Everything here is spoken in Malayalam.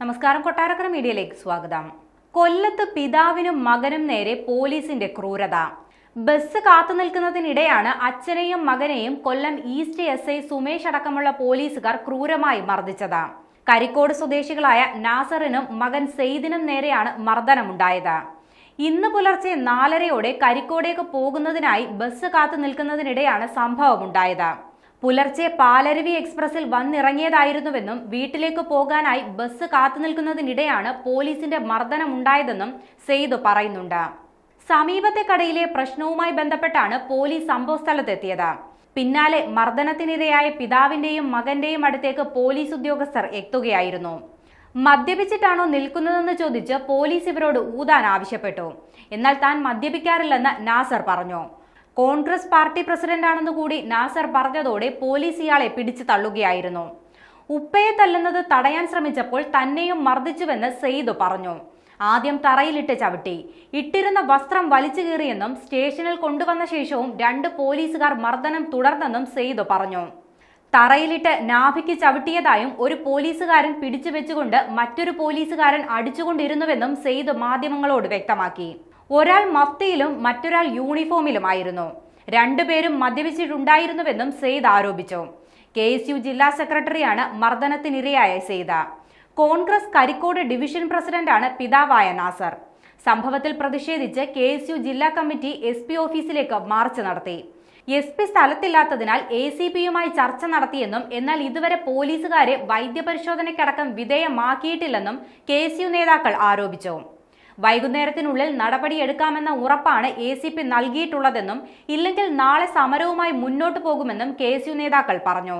നമസ്കാരം. കൊട്ടാരക്കര മീഡിയയിലേക്ക് സ്വാഗതം. കൊല്ലത്ത് പിതാവിനും മകനും നേരെ പോലീസിന്റെ ക്രൂരത. ബസ് കാത്തുനിൽക്കുന്നതിനിടെയാണ് അച്ഛനെയും മകനെയും കൊല്ലം ഈസ്റ്റ് SI സുമേഷ് അടക്കമുള്ള പോലീസുകാർ ക്രൂരമായി മർദ്ദിച്ചത്. കരിക്കോട് സ്വദേശികളായ നാസറിനും മകൻ സെയ്ദിനും നേരെയാണ് മർദ്ദനമുണ്ടായത്. ഇന്ന് പുലർച്ചെ 4:30 കരിക്കോടേക്ക് പോകുന്നതിനായി ബസ് കാത്തു നിൽക്കുന്നതിനിടെയാണ് സംഭവമുണ്ടായത്. പുലർച്ചെ പാലരുവി എക്സ്പ്രസിൽ വന്നിറങ്ങിയതായിരുന്നുവെന്നും വീട്ടിലേക്ക് പോകാനായി ബസ് കാത്തുനിൽക്കുന്നതിനിടെയാണ് പോലീസിന്റെ മർദ്ദനമുണ്ടായതെന്നും സെയ്ദ് പറയുന്നുണ്ട്. സമീപത്തെ കടയിലെ പ്രശ്നവുമായി ബന്ധപ്പെട്ടാണ് പോലീസ് സംഭവസ്ഥലത്തെത്തിയത്. പിന്നാലെ മർദ്ദനത്തിനിരയായ പിതാവിന്റെയും മകന്റെയും അടുത്തേക്ക് പോലീസ് ഉദ്യോഗസ്ഥർ എത്തുകയായിരുന്നു. മദ്യപിച്ചിട്ടാണോ നിൽക്കുന്നതെന്ന് ചോദിച്ച് പോലീസ് ഇവരോട് ഊതാൻ ആവശ്യപ്പെട്ടു. എന്നാൽ താൻ മദ്യപിക്കാറില്ലെന്ന് നാസർ പറഞ്ഞു. കോൺഗ്രസ് പാർട്ടി പ്രസിഡന്റാണെന്ന് കൂടി നാസർ പറഞ്ഞതോടെ പോലീസ് ഇയാളെ പിടിച്ചു തള്ളുകയായിരുന്നു. ഉപ്പയെ തല്ലുന്നത് തടയാൻ ശ്രമിച്ചപ്പോൾ തന്നെയും മർദ്ദിച്ചുവെന്ന് സെയ്ദ് പറഞ്ഞു. ആദ്യം തറയിലിട്ട് ചവിട്ടി, ഇട്ടിരുന്ന വസ്ത്രം വലിച്ചു കീറിയെന്നും സ്റ്റേഷനിൽ കൊണ്ടുവന്ന ശേഷവും 2 പോലീസുകാർ മർദ്ദനം തുടർന്നെന്നും സെയ്ദ് പറഞ്ഞു. തറയിലിട്ട് നാഭിക്ക് ചവിട്ടിയതായും ഒരു പോലീസുകാരൻ പിടിച്ചു വെച്ചുകൊണ്ട് മറ്റൊരു പോലീസുകാരൻ അടിച്ചുകൊണ്ടിരുന്നുവെന്നും സെയ്ദ് മാധ്യമങ്ങളോട് വ്യക്തമാക്കി. ഒരാൾ മഫ്തിയിലും മറ്റൊരാൾ യൂണിഫോമിലുമായിരുന്നു. 2 പേരും മദ്യപിച്ചിട്ടുണ്ടായിരുന്നുവെന്നും സെയ്ദ് ആരോപിച്ചു. KSU ജില്ലാ സെക്രട്ടറിയാണ് മർദ്ദനത്തിനിരയായ സെയ്ദ്. കോൺഗ്രസ് കരിക്കോട് ഡിവിഷൻ പ്രസിഡന്റാണ് പിതാവായ നാസർ. സംഭവത്തിൽ പ്രതിഷേധിച്ച് KSU ജില്ലാ കമ്മിറ്റി SP ഓഫീസിലേക്ക് മാർച്ച് നടത്തി. SP സ്ഥലത്തില്ലാത്തതിനാൽ ACPയുമായി ചർച്ച നടത്തിയെന്നും എന്നാൽ ഇതുവരെ പോലീസുകാരെ വൈദ്യപരിശോധനയ്ക്കടക്കം വിധേയമാക്കിയിട്ടില്ലെന്നും KSU നേതാക്കൾ ആരോപിച്ചു. വൈകുന്നേരത്തിനുള്ളിൽ നടപടിയെടുക്കാമെന്ന ഉറപ്പാണ് ACP നൽകിയിട്ടുള്ളതെന്നും ഇല്ലെങ്കിൽ നാളെ സമരവുമായി മുന്നോട്ടു പോകുമെന്നും KSU നേതാക്കൾ പറഞ്ഞു.